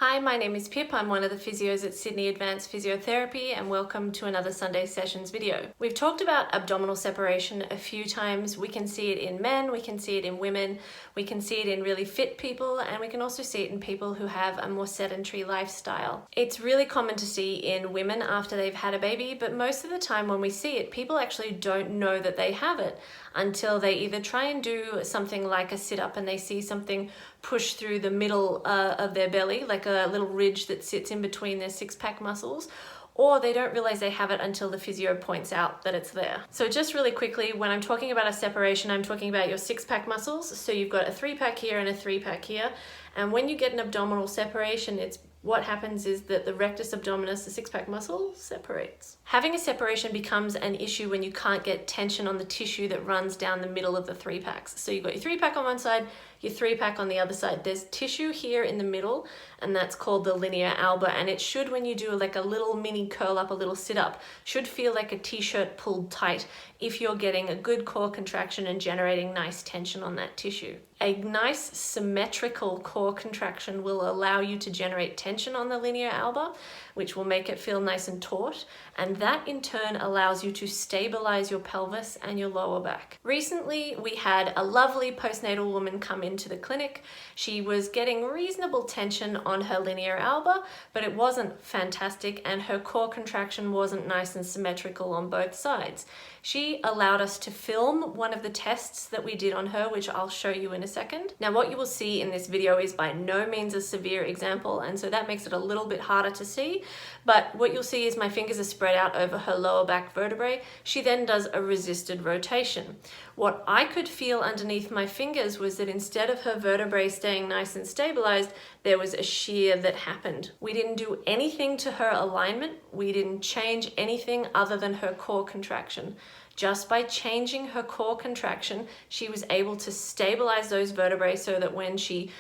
Hi, my name is Pip. I'm one of the physios at Sydney Advanced Physiotherapy and welcome to another Sunday Sessions video. We've talked about abdominal separation a few times. We can see it in men, we can see it in women, we can see it in really fit people, and we can also see it in people who have a more sedentary lifestyle. It's really common to see in women after they've had a baby, but most of the time when we see it, people actually don't know that they have it until they either try and do something like a sit-up and they see something push through the middle of their belly, like a little ridge that sits in between their six-pack muscles, or they don't realize they have it until the physio points out that it's there. So just really quickly, when I'm talking about a separation, I'm talking about your six-pack muscles. So you've got a three-pack here and a three-pack here. And when you get an abdominal separation, what happens is that the rectus abdominis, the six-pack muscle, separates. Having a separation becomes an issue when you can't get tension on the tissue that runs down the middle of the three packs. So you've got your three-pack on one side, your three-pack on the other side. There's tissue here in the middle, and that's called the linea alba. And it should, when you do like a little mini curl up, a little sit up, should feel like a t-shirt pulled tight if you're getting a good core contraction and generating nice tension on that tissue. A nice symmetrical core contraction will allow you to generate tension on the linea alba, which will make it feel nice and taut, and that in turn allows you to stabilize your pelvis and your lower back. Recently, we had a lovely postnatal woman come into the clinic. She was getting reasonable tension on her linea alba, but it wasn't fantastic, and her core contraction wasn't nice and symmetrical on both sides. She allowed us to film one of the tests that we did on her, which I'll show you in a second. Now, what you will see in this video is by no means a severe example, and so that makes it a little bit harder to see. But what you'll see is my fingers are spread out over her lower back vertebrae. She then does a resisted rotation. What I could feel underneath my fingers was that instead of her vertebrae staying nice and stabilized, there was a shear that happened. We didn't do anything to her alignment. We didn't change anything other than her core contraction. Just by changing her core contraction, she was able to stabilize those vertebrae so that when she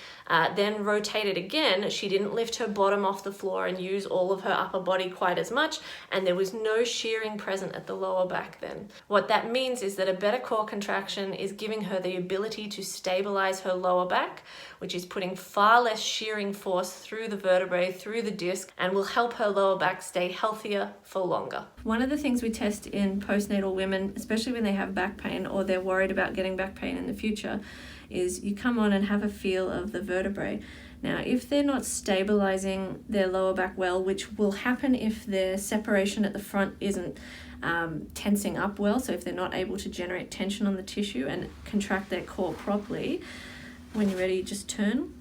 then rotated again, she didn't lift her bottom off the floor and use all of her upper body quite as much, and there was no shearing present at the lower back then. What that means is that a better core contraction is giving her the ability to stabilize her lower back, which is putting far less shearing force through the vertebrae, through the disc, and will help her lower back stay healthier for longer. One of the things we test in postnatal women, especially when they have back pain or they're worried about getting back pain in the future, is you come on and have a feel of the vertebrae. Now, if they're not stabilizing their lower back well, which will happen if their separation at the front isn't tensing up well, so if they're not able to generate tension on the tissue and contract their core properly, when you're ready, just turn.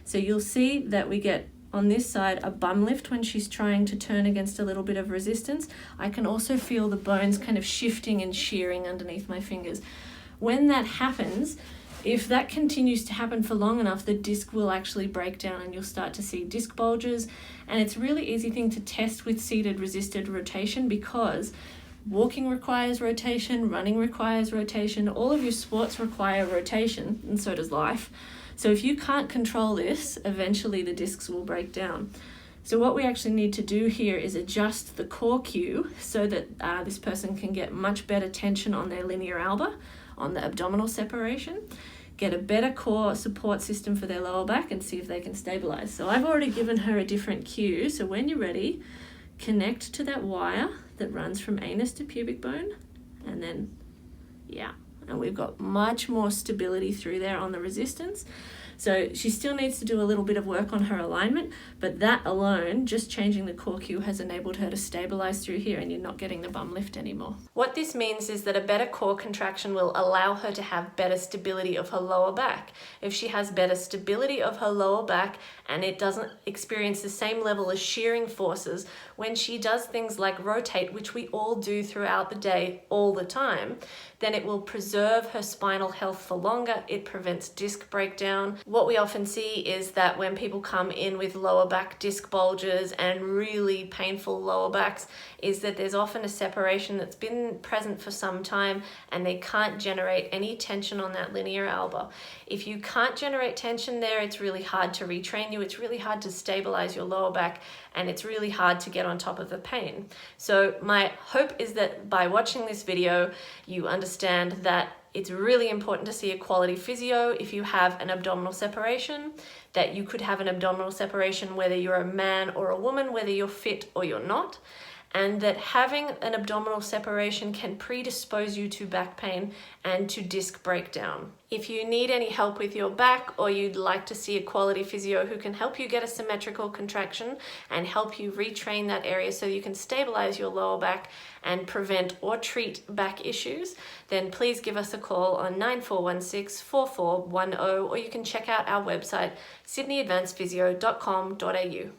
So you'll see that we get on this side a bum lift when she's trying to turn against a little bit of resistance. I can also feel the bones kind of shifting and shearing underneath my fingers. When that happens, if that continues to happen for long enough, the disc will actually break down and you'll start to see disc bulges. And it's a really easy thing to test with seated resisted rotation because walking requires rotation, running requires rotation, all of your sports require rotation, and so does life. So if you can't control this, eventually the discs will break down. So what we actually need to do here is adjust the core cue so that this person can get much better tension on their linea alba, on the abdominal separation, get a better core support system for their lower back, and see if they can stabilize. So I've already given her a different cue. So when you're ready, connect to that wire that runs from anus to pubic bone, and then, and we've got much more stability through there on the resistance. So she still needs to do a little bit of work on her alignment, but that alone, just changing the core cue, has enabled her to stabilize through here, and you're not getting the bum lift anymore. What this means is that a better core contraction will allow her to have better stability of her lower back. If she has better stability of her lower back and it doesn't experience the same level of shearing forces, when she does things like rotate, which we all do throughout the day all the time, then it will preserve her spinal health for longer. It prevents disc breakdown. What we often see is that when people come in with lower back disc bulges and really painful lower backs, is that there's often a separation that's been present for some time and they can't generate any tension on that linea alba. If you can't generate tension there, it's really hard to retrain you. It's really hard to stabilize your lower back, and it's really hard to get on top of the pain. So my hope is that by watching this video, you understand that it's really important to see a quality physio if you have an abdominal separation, that you could have an abdominal separation whether you're a man or a woman, whether you're fit or you're not, and that having an abdominal separation can predispose you to back pain and to disc breakdown. If you need any help with your back, or you'd like to see a quality physio who can help you get a symmetrical contraction and help you retrain that area so you can stabilize your lower back and prevent or treat back issues, then please give us a call on 9416 4410, or you can check out our website sydneyadvancedphysio.com.au.